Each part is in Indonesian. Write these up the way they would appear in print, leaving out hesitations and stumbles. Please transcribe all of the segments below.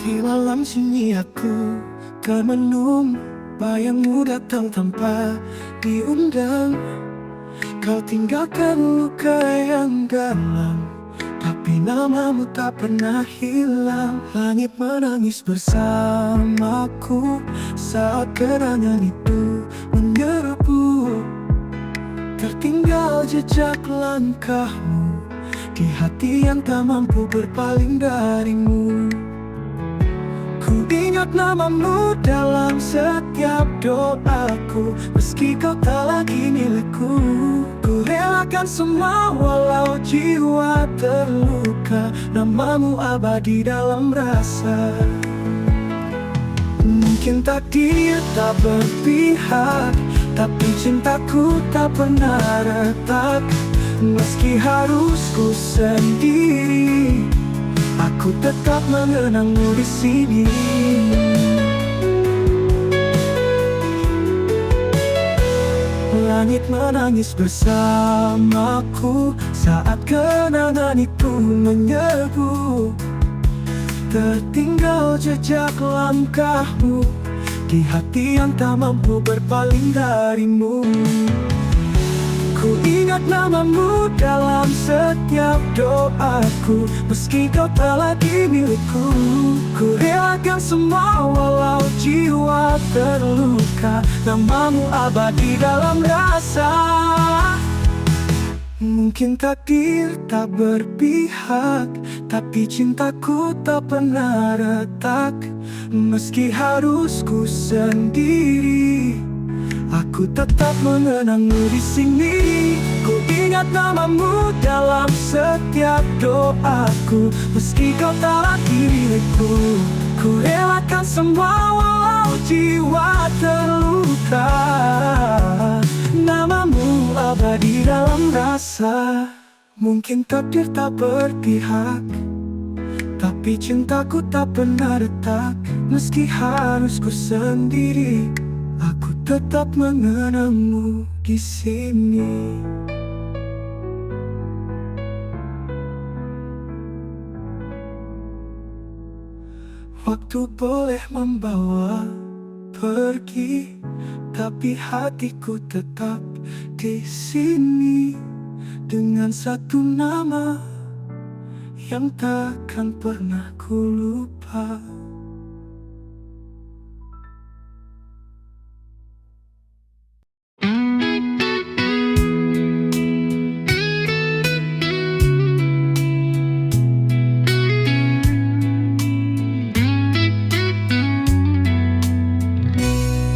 Di malam sunyi aku termenung, bayangmu datang tanpa diundang. Kau tinggalkan luka yang dalam, tapi namamu tak pernah hilang. Langit menangis bersamaku saat kenangan itu menyerbu. Tertinggal jejak langkahmu di hati yang tak mampu berpaling darimu. Ku ingat namamu dalam setiap doaku, meski kau tak lagi milikku. Ku relakan semua walau jiwa terluka, namamu abadi dalam rasa. Mungkin takdir tak berpihak, tapi cintaku tak pernah retak. Meski harus ku sendiri, aku tetap mengenangmu di sini. Langit menangis bersamaku saat kenangan itu menyerbu. Tertinggal jejak langkahmu di hati yang tak mampu berpaling darimu. Ku ingat namamu dalam setiap doaku, meski kau tak lagi milikku. Ku relakan semua walau jiwa terluka, namamu abadi dalam rasa. Mungkin takdir tak berpihak, tapi cintaku tak pernah retak. Meski harus ku sendiri, aku tetap mengenangmu di sini. Ku ingat namamu dalam setiap doaku, meski kau tak lagi milikku. Ku relakan semua walau jiwa terluka, namamu abadi dalam rasa. Mungkin takdir tak berpihak, tapi cintaku tak pernah retak. Meski harus ku sendiri, aku tetap mengenangmu di sini. Waktu boleh membawa pergi, tapi hatiku tetap di sini. Dengan satu nama yang takkan pernah ku lupa.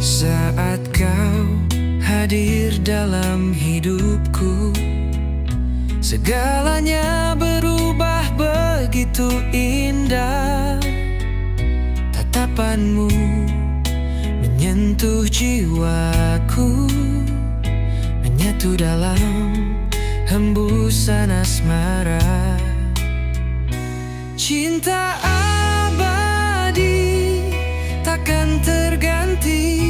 Saat kau hadir dalam hidupku, segalanya berubah begitu indah. Tatapanmu menyentuh jiwaku, menyatu dalam hembusan asmara. Cinta abadi takkan terganti,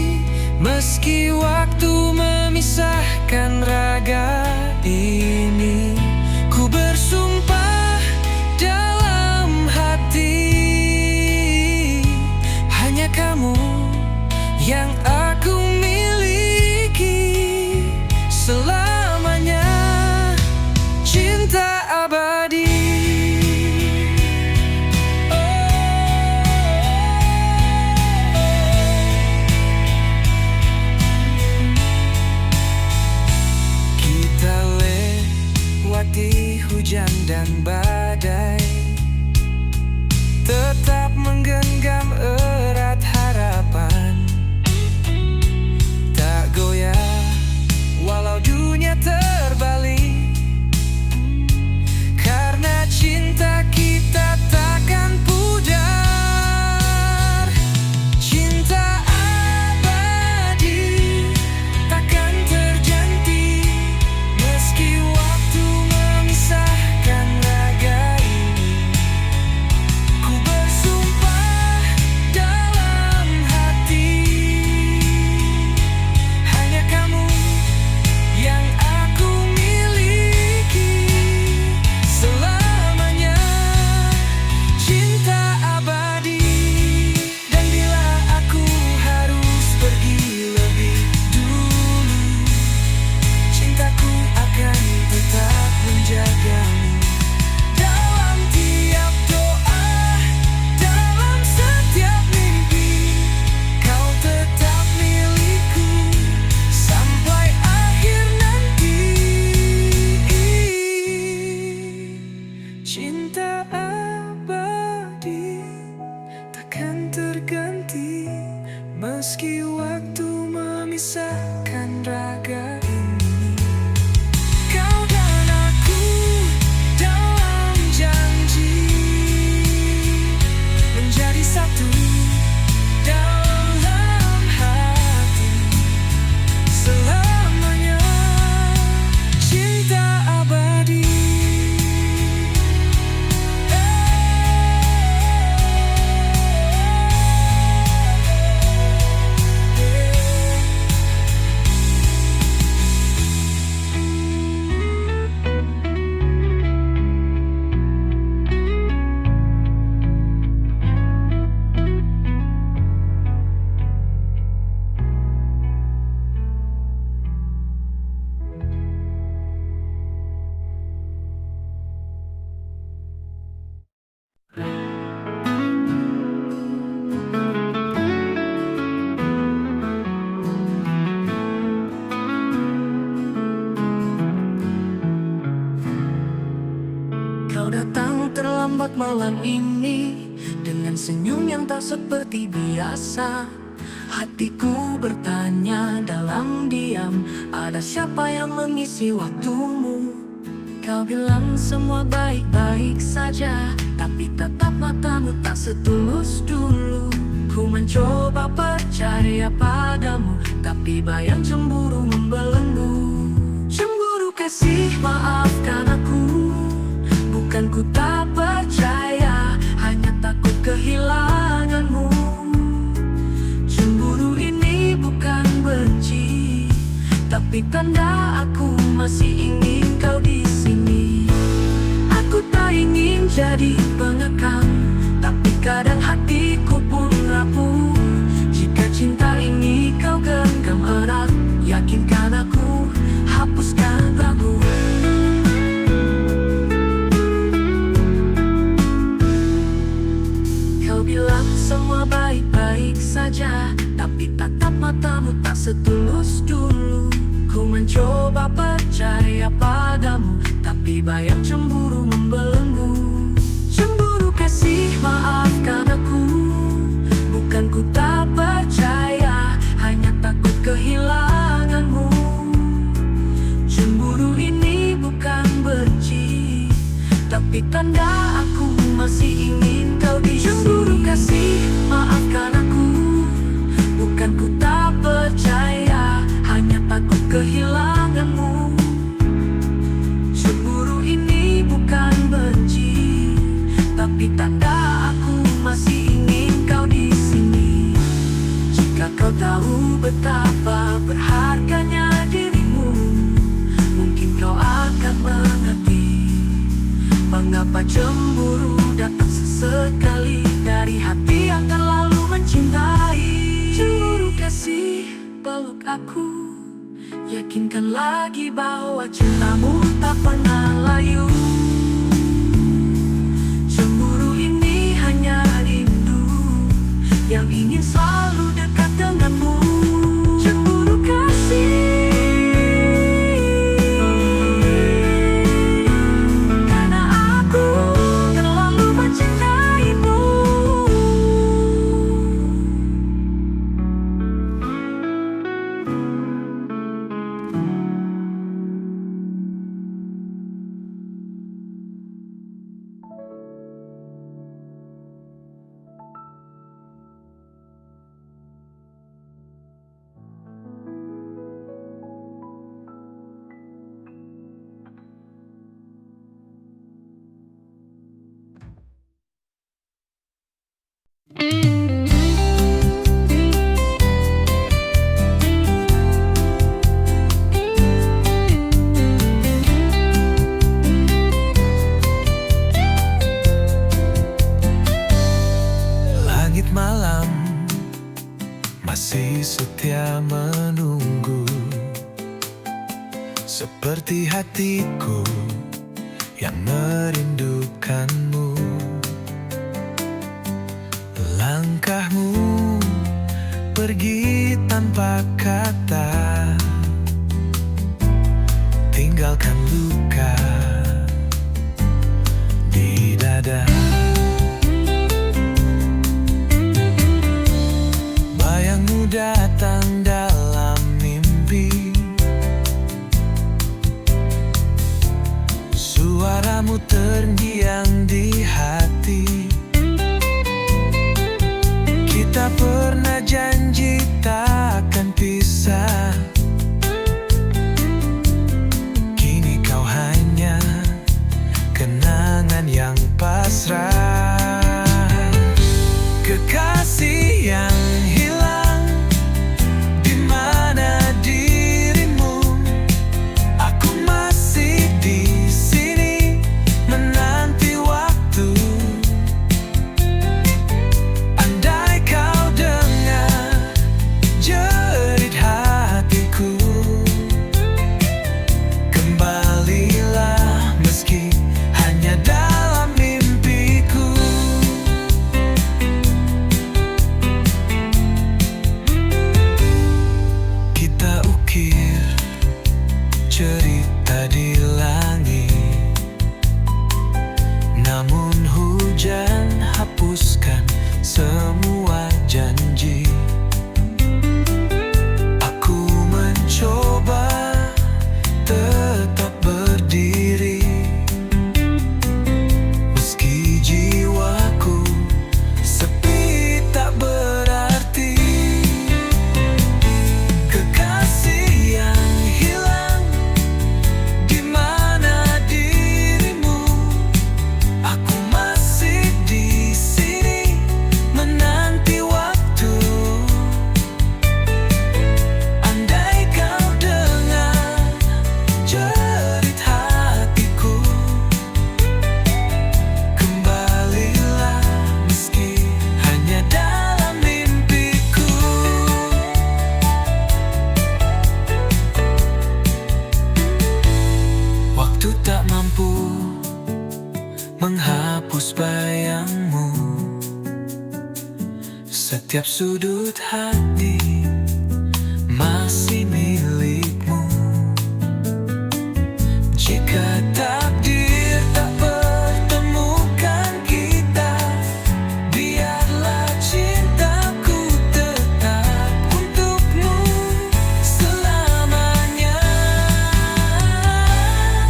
meski waktu memisahkan raga ini. Ku bersumpah dalam hati, hanya kamu yang aku miliki selamanya. Cinta abadi. Hujan dan badai, tetap menggenggam erat harapan. Tak goyah walau dunia terbalik, karena cinta kita takkan pudar. Cinta abadi takkan terganti, meski waktu memisahkan raga Kau datang terlambat malam ini dengan senyum yang tak seperti biasa. Hatiku bertanya dalam diam, ada siapa yang mengisi waktumu? Kau bilang semua baik-baik saja, tapi tatap matamu tak setulus dulu. Ku mencoba percaya padamu, tapi bayang cemburu membelenggu. Cemburu kasih, maafkan aku. Bukan ku tak percaya, hanya takut kehilanganmu. Cemburu ini bukan benci, tapi tanda aku masih ingin kau di sini. Aku tak ingin jadi pengekang, tapi kadang hatiku pun rapuh. Jika cinta ini kau genggam erat, yakinkan aku, hapuskan ragu. Kau bilang semua baik-baik saja, tapi tatap matamu tak setulus dulu. Ku mencoba percaya padamu, tapi bayang cemburu membelenggu. Cemburu kasih, maafkan aku. Bukan ku tak percaya, hanya takut kehilanganmu. Cemburu ini bukan benci, tapi tanda aku masih ingin kau di sini. Cemburu kasih, maafkan aku. Bukan ku tak percaya, hanya takut kehilanganmu. Cemburu ini bukan benci, tapi tanda aku masih ingin kau di sini. Jika kau tahu betapa berharganya dirimu, mungkin kau akan mengerti mengapa cemburu datang sesekali dari hati yang terlalu mencintai. Cemburu kasih, peluk aku, yakinkan lagi bahwa cintamu tak pernah layu. Cemburu ini hanya rindu yang ingin selalu dekat denganmu. Cemburu kasih, karena aku terlalu mencintaimu. Langit malam masih setia menunggu, seperti hatiku yang merindukanmu. Langkahmu pergi tanpa kata, tinggalkan luka di dada. Bayangmu datang dalam mimpi, suaramu terngiang di hati. Kita pernah janji takkan pisah, kini kau hanya kenangan yang pasrah. Kekasih yang hilang, di mana dirimu? Aku masih di sini menanti waktu. Andai kau dengar terus bayangmu. Setiap sudut hati masih milikmu. Jika takdir tak pertemukan kita, biarlah cintaku tetap untukmu selamanya.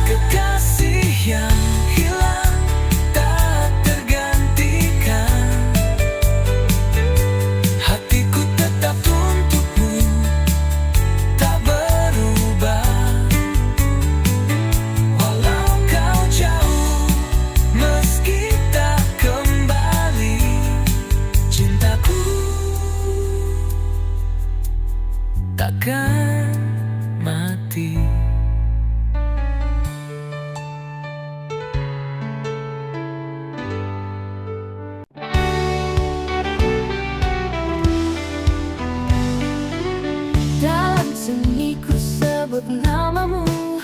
Kekasih yang hilang tak tergantikan, hatiku tetap untukmu, tak berubah. Walau kau jauh, meski tak kembali, cintaku takkan mati. Dalam seni ku sebut namamu,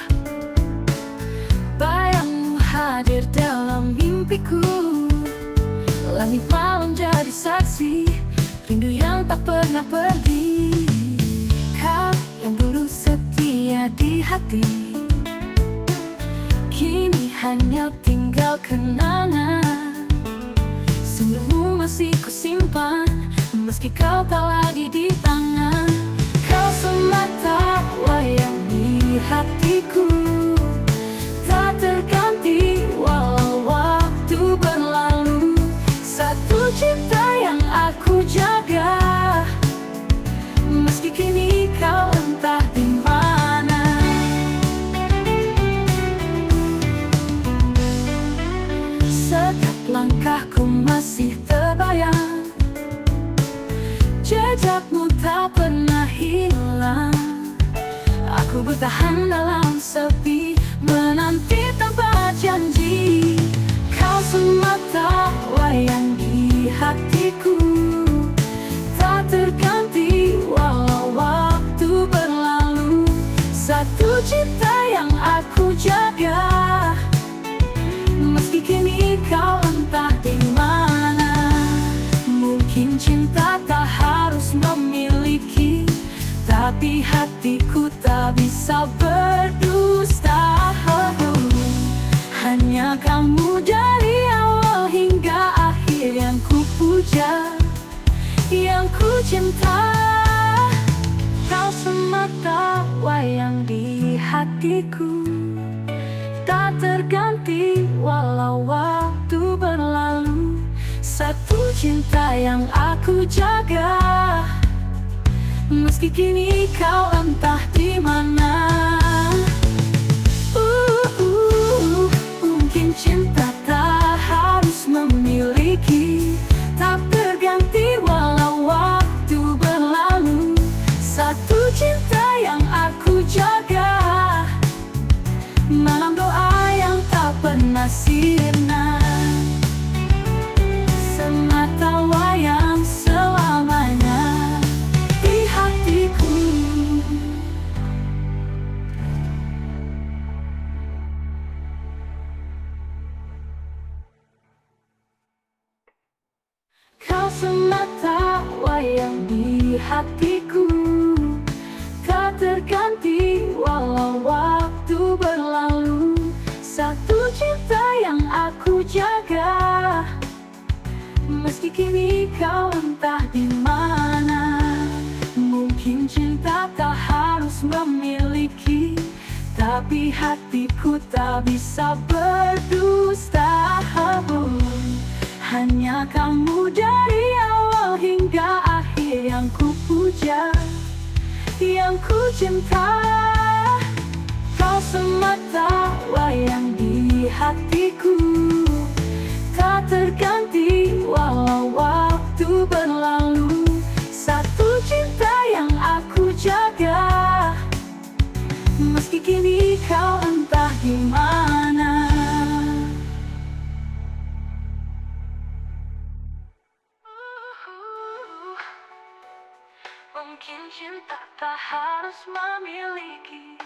bayangmu hadir dalam mimpiku. Langit malam jadi saksi, rindu yang tak pernah pergi. Kau yang dulu setia di hati, kini hanya tinggal kenangan. Senyummu masih ku simpan, meski kau tak lagi di tangan. Kau semata wayang di hatiku, tak terganti walau waktu berlalu. Satu cinta yang aku jaga, meski kini kau entah di mana. Setiap langkahku masih terbayang, jejakmu tak pernah hilang. Aku bertahan dalam sepi, menanti tanpa janji. Kau semata wayang di hatiku, tak terganti walau waktu berlalu. Satu cinta yang aku jaga, meski kini kau entah di mana. Mungkin cinta tak harus memiliki, tapi hatiku tak bisa berdusta. Hanya kamu dari awal hingga akhir yang ku puja, yang ku cinta. Kau semata wayang di hatiku, tak terganti walau waktu berlalu. Satu cinta yang aku jaga, meski kini kau entah di mana. Mungkin cinta tak harus memiliki, tak terganti walau waktu berlalu. Satu cinta yang aku jaga, malam doa yang tak pernah sirna. Semata wayang selamanya di hatiku. Kau semata wayang di hatiku, tak terganti walau waktu berlalu. Satu cinta yang aku jaga, meski kini kau entah di mana. Mungkin cinta tak harus memiliki, tapi hatiku tak bisa berdusta. Hanya kamu dari awal hingga akhir yang ku puja, yang ku cinta. Kau semata wayang di hatiku, tak terganti walau waktu berlalu. Satu cinta yang aku jaga, meski kini kau entah di mana. Mungkin cinta tak harus memiliki,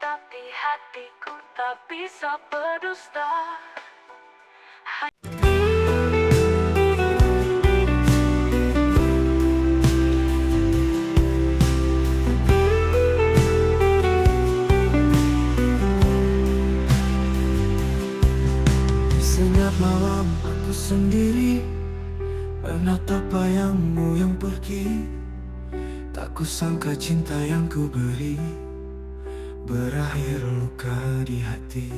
tapi hatiku tak bisa berdusta. Senyap malam aku sendiri menatap bayangmu yang pergi. Tak kusangka cinta yang ku beri berakhir luka di hati.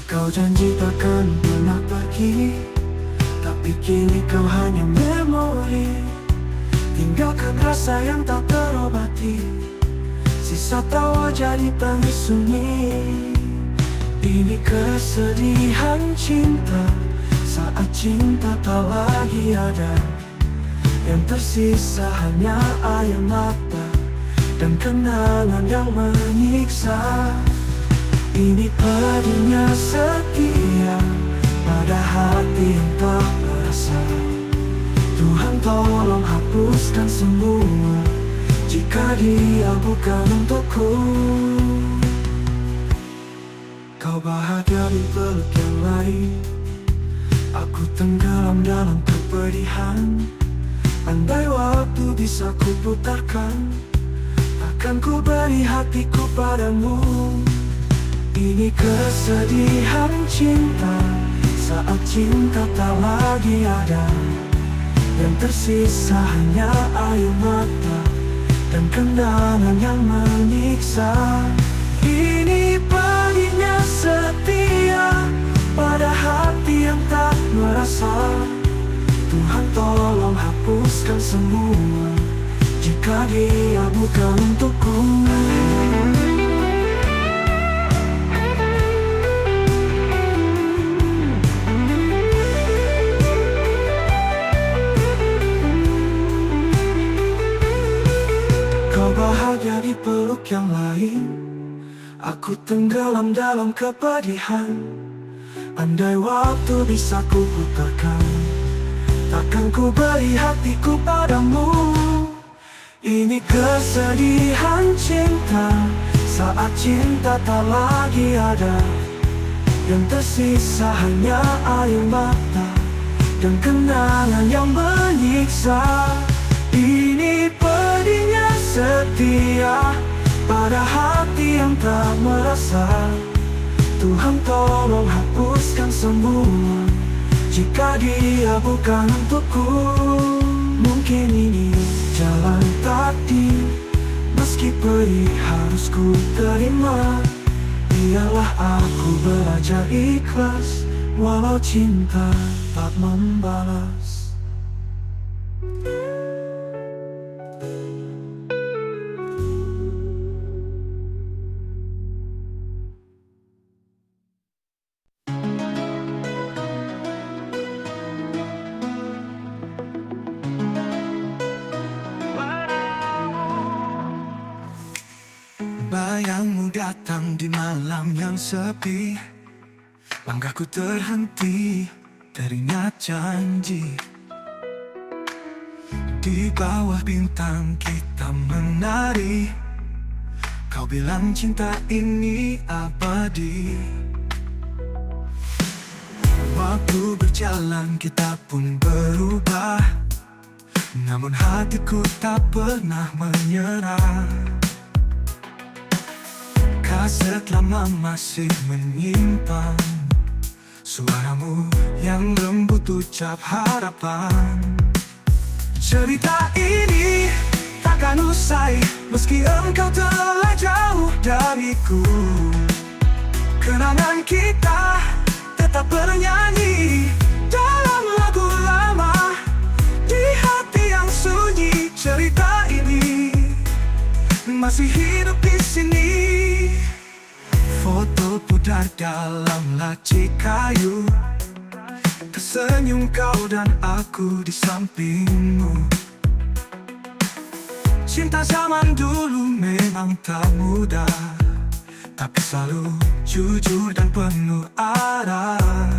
Kau janji takkan pernah pergi, tapi kini kau hanya memori. Tinggalkan rasa yang tak terobati, sisa tawa jadi tangis sunyi. Ini kesedihan cinta saat cinta tak lagi ada. Yang tersisa hanya air mata dan kenangan yang menyiksa. Ini pedihnya setia pada hati yang tak merasa. Tuhan tolong hapuskan semua jika dia bukan untukku. Kau bahagia di peluk yang lain, aku tenggelam dalam kepedihan. Andai waktu bisa ku putarkan, takkan ku beri hatiku padamu. Ini kesedihan cinta saat cinta tak lagi ada. Yang tersisa hanya air mata dan kenangan yang menyiksa. Ini pedihnya setia pada hati yang tak merasa. Tuhan tolong hapuskan semua jika dia bukan untukku. Kau bahagia di peluk yang lain, aku tenggelam dalam kepedihan. Andai waktu bisa ku putarkan, takkan ku beri hatiku padamu. Ini kesedihan cinta saat cinta tak lagi ada. Yang tersisa hanya air mata dan kenangan yang menyiksa. Ini pedihnya setia pada hati yang tak merasa. Tuhan tolong hapuskan semua jika dia bukan untukku. Mungkin ini jalan takdir, meski pedih harus ku terima. Biarlah aku belajar ikhlas, walau cinta tak membalas. Bayangmu datang di malam yang sepi, langkahku terhenti, teringat janji. Di bawah bintang kita menari, kau bilang cinta ini abadi. Waktu berjalan kita pun berubah, namun hatiku tak pernah menyerah. Kaset lama masih menyimpan suaramu yang lembut ucap harapan. Cerita ini takkan usai meski engkau telah jauh dariku. Kenangan kita tetap bernyanyi dalam lagu lama di hati yang sunyi. Cerita ini masih hidup di sini. Foto pudar dalam laci kayu, tersenyum kau dan aku di sampingmu. Cinta zaman dulu memang tak mudah, tapi selalu jujur dan penuh arah.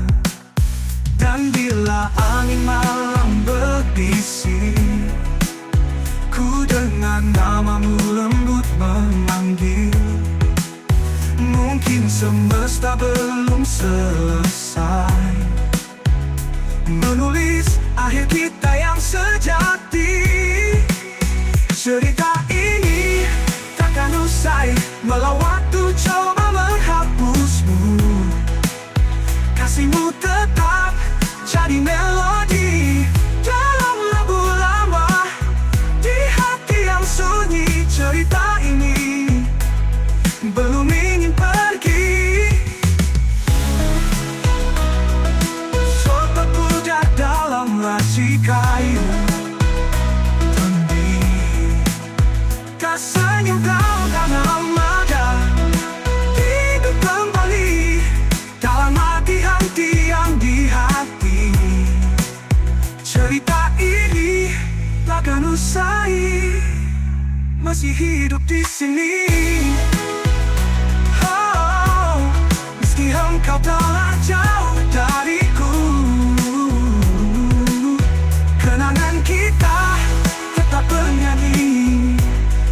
Dan bila angin malam berbisik, ku dengar namamu lembut memanggil. Mungkin semesta belum selesai, menulis akhir kita yang sejati. Cerita ini takkan usai walau waktu coba menghapusmu. Kasihmu tetap jadi melodi dalam lagu lama di hati yang sunyi. Cerita ini belum ingin pergi. Sobat budak dalam laci kayu tendi, senyum kau dan armada hidup kembali dalam hati-hati yang di hati. Cerita ini takkan usai, masih hidup di sini. Oh, meski engkau telah jauh dariku, kenangan kita tetap bernyanyi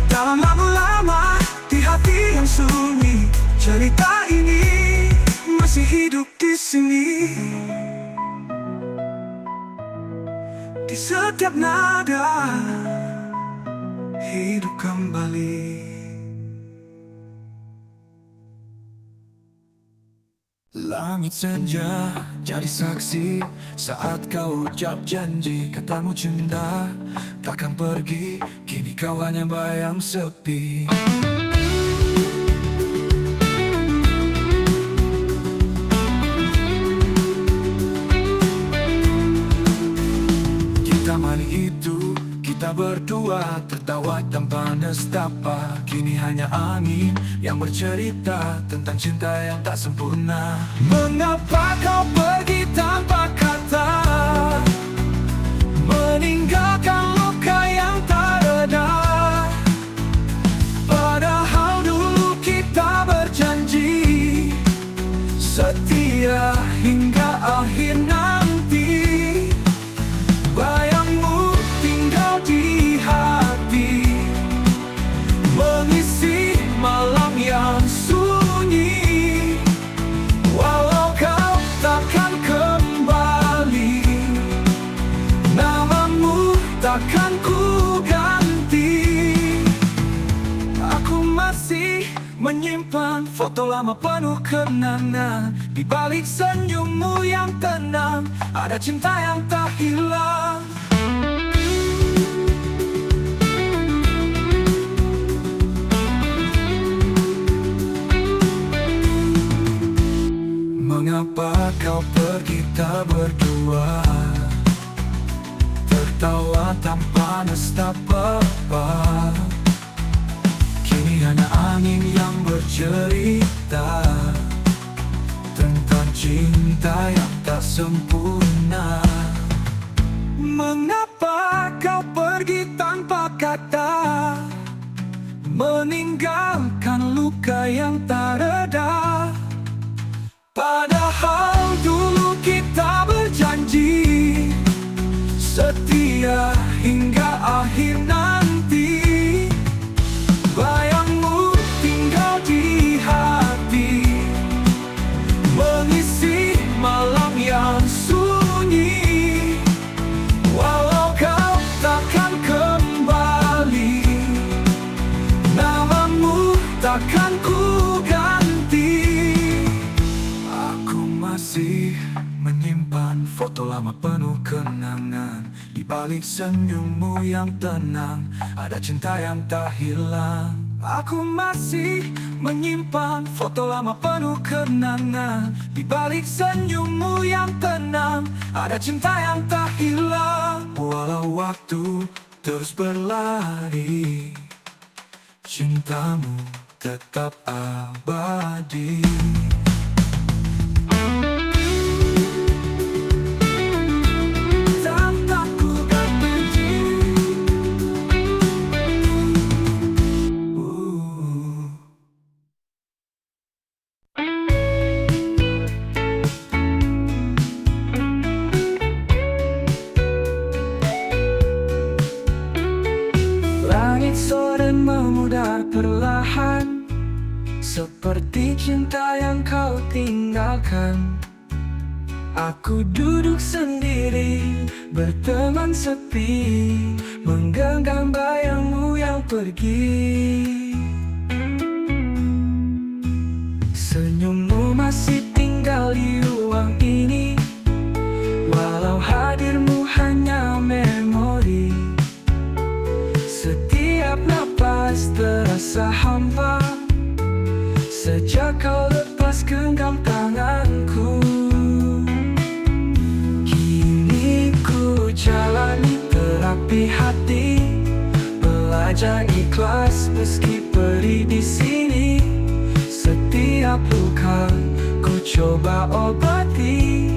dalam lagu lama di hati yang sunyi. Cerita ini masih hidup di sini. Di setiap nada hidup kembali. Langit senja jadi saksi saat kau ucap janji. Katamu cinta takkan pergi, kini kau hanya bayang sepi. Kita malam itu, kita berdua tertawa tanpa nestapa. Kini hanya angin yang bercerita tentang cinta yang tak sempurna. Mengapa kau pergi tanpa kata, meninggalkan luka yang tak reda? Padahal dulu kita berjanji setia hingga akhir nanti. Bayangmu tinggal di hati, mengisi malam yang sunyi. Walau kau takkan kembali, namamu takkan ku ganti. Aku masih menyimpan foto lama penuh kenangan. Di balik senyummu yang tenang, ada cinta yang tak hilang. Mengapa kau pergi tak berdua, tertawa tanpa nestapa? Kini hanya angin yang bercerita tentang cinta yang tak sempurna. Mengapa kau pergi tanpa kata, meninggalkan luka yang tak reda? Padahal dulu kita berjanji setia hingga akhir nanti. Bayangmu tinggal di hati, mengisi malam yang sunyi. Walau kau takkan kembali, namamu takkan ku ganti. Aku masih menyimpan foto lama penuh kenangan. Di balik senyummu yang tenang, ada cinta yang tak hilang. Aku masih menyimpan foto lama penuh kenangan. Di balik senyummu yang tenang, ada cinta yang tak hilang. Walau waktu terus berlari, cintamu tetap abadi. Langit sore memudar perlahan, seperti cinta yang kau tinggalkan. Aku duduk sendiri, berteman sepi, menggenggam bayangmu yang pergi. Senyummu masih tinggal di ruang ini, walau hadirmu hanya memori. Setiap napas terasa hampa sejak kau lepas genggam tanganku. Kini ku jalani terapi hati, belajar ikhlas meski perih di sini. Setiap luka ku coba obati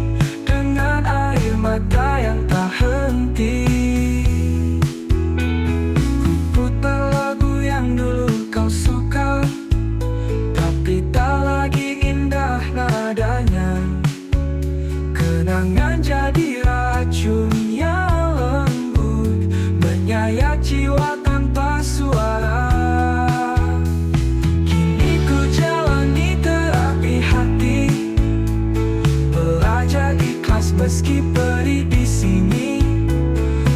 dengan air mata yang tak henti. Ku putar lagu yang dulu kau suka, tapi tak lagi indah nadanya. Kenangan jadi racun yang lembut, menyayat jiwa tanpa suara. Kini ku jalani terapi hati, belajar ikhlas meski perih di sini.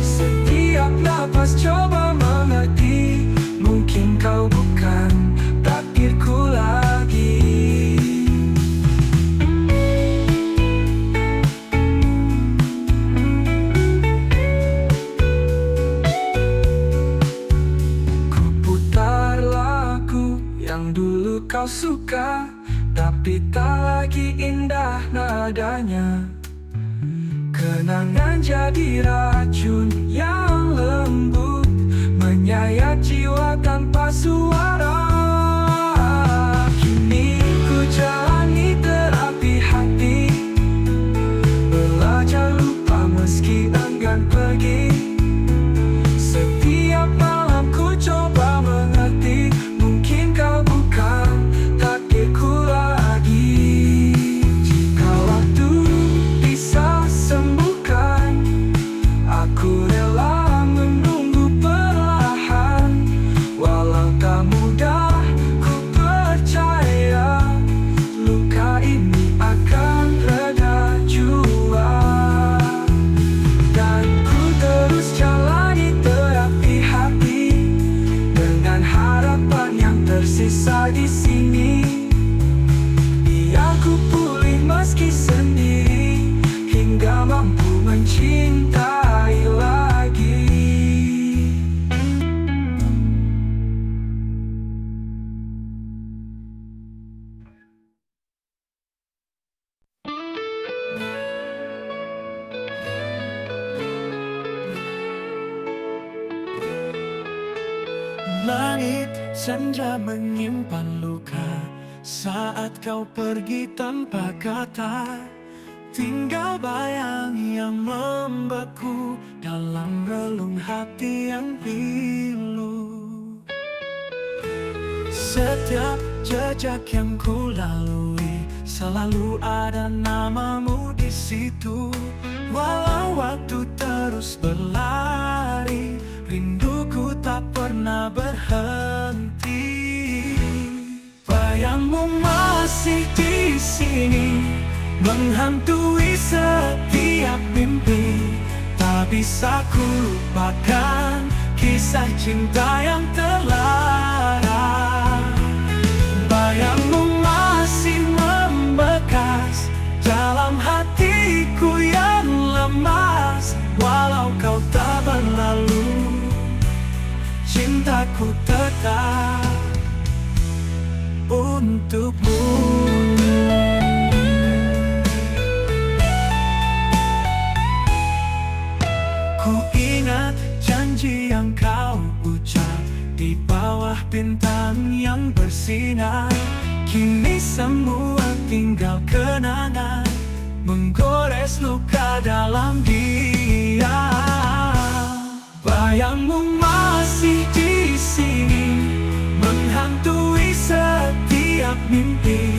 Setiap napas coba mengerti, mungkin kau bukan takdirku lagi. Ku putar lagu yang dulu kau suka, tapi tak lagi indah nadanya. Kenangan jadi racun yang lembut, menyayat jiwa tanpa suara. Kini ku jalani terapi hati, belajar lupa meski enggan pergi. Setiap malam ku coba mengerti, mungkin kau bukan takdirku lagi. Jika waktu bisa sembuhkan, aku rela menunggu perlahan. Walau tak mudah, ku percaya luka ini akan reda jua. Dan ku terus jalani terapi hati, dengan harapan yang tersisa di sini. Biar ku pulih meski sendiri, hingga mampu mencintai lagi. Langit senja menyimpan luka saat kau pergi tanpa kata. Tinggal bayang yang membeku dalam relung hati yang pilu. Setiap jejak yang ku lalui, selalu ada namamu di situ. Walau waktu terus berlari, rinduku tak pernah berhenti. Bayangmu masih di sini, menghantui setiap mimpi. Tak bisa ku lupakan kisah cinta yang terlara. Bayangmu masih membekas dalam hatiku yang lemas. Walau kau tak berlalu, cintaku tetap untukmu. Ku ingat janji yang kau ucap di bawah bintang yang bersinar. Kini semua tinggal kenangan, menggores luka dalam dia. Bayangmu masih di sini, menghantui setiap mimpi.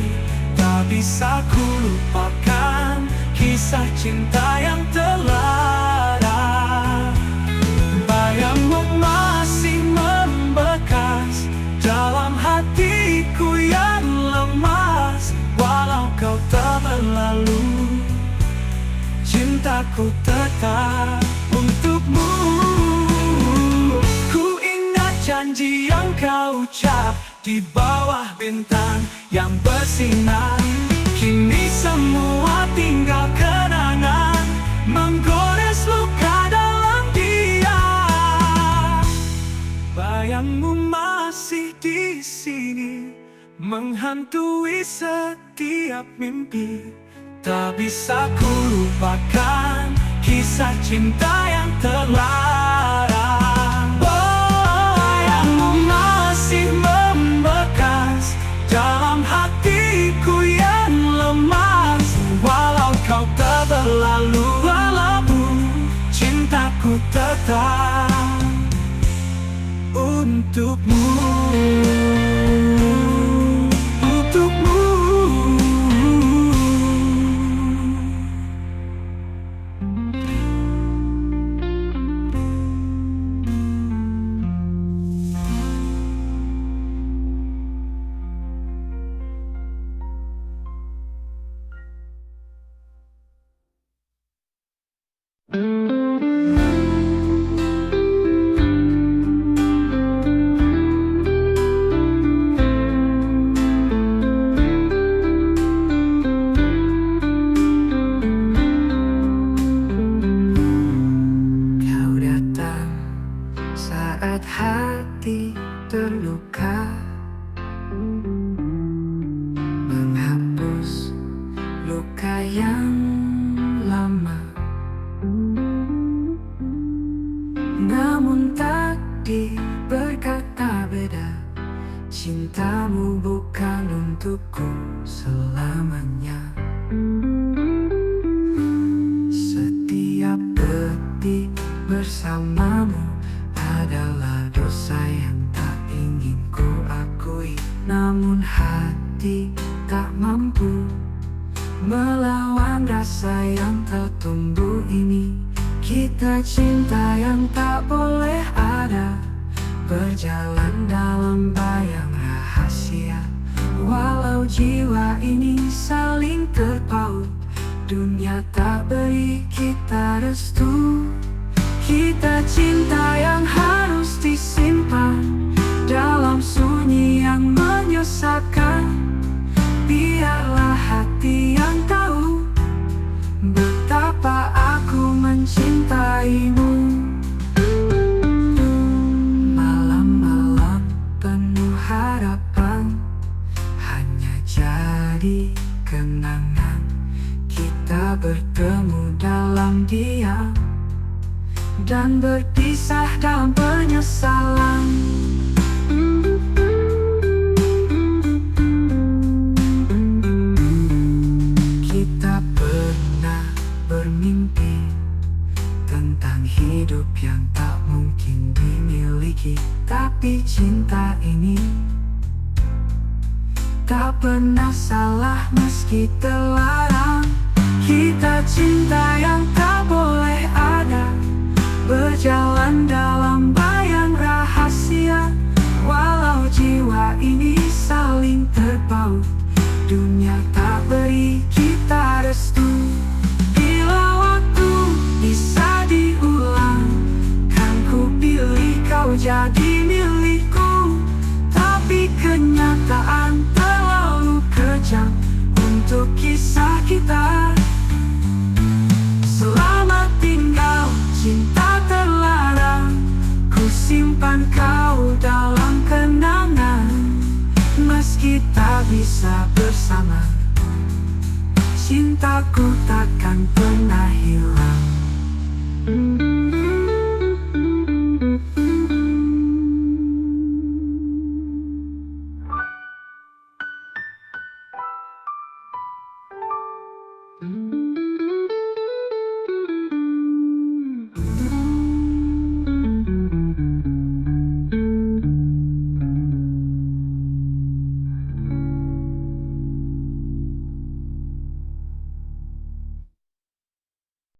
Tak bisa ku lupakan kisah cinta yang terlara. Bayangmu masih membekas dalam hatiku yang lemas. Walau kau tak berlalu, cintaku tetap untukmu. Ku ingat janji yang kau ucap di bawah bintang yang bersinar. Kini semua tinggal kenangan, menggores luka dalam diam. Bayangmu masih di sini, menghantui setiap mimpi. Tak bisa ku lupakan kisah cinta yang terlarang. Bayangmu masih membekas dalam hatiku yang lemas. Walau kau tak berlalu lalu, cintaku tetap untukmu. Untukmu. Kau datang saat hati terluka, menghapus luka yang lama. Namun takdir berkata beda, cintamu bukan untukku selamanya. Setiap detik bersamamu adalah dosa yang tak ingin ku akui. Namun hati tak mampu melawan rasa yang tertumbuh ini. Kita cinta yang tak boleh ada, berjalan dalam bayang rahasia. Walau jiwa ini saling terpaut, dunia tak beri kita restu. Kita cinta yang harus disimpan dalam sunyi yang menyesatkan. Biarlah hati yang tahu betapa aku mencintaimu. Malam-malam penuh harapan hanya jadi kenangan. Kita bertemu dalam diam dan berpisah dalam penyesalan. Kita pernah bermimpi tentang hidup yang tak mungkin dimiliki. Tapi cinta ini tak pernah salah meski terlarang. Kita cinta yang tak boleh ada, berjalan dalam bayang rahasia. Walau jiwa ini saling terpaut, dunia tak beri kita restu. Bila waktu bisa diulang, kan ku pilih kau jadi milikku. Tapi kenyataan terlalu kejam untuk kisah kita. Selamat tinggal cinta terlarang, ku simpan kau dalam kenangan. Meski tak bisa bersama, cintaku takkan pernah hilang.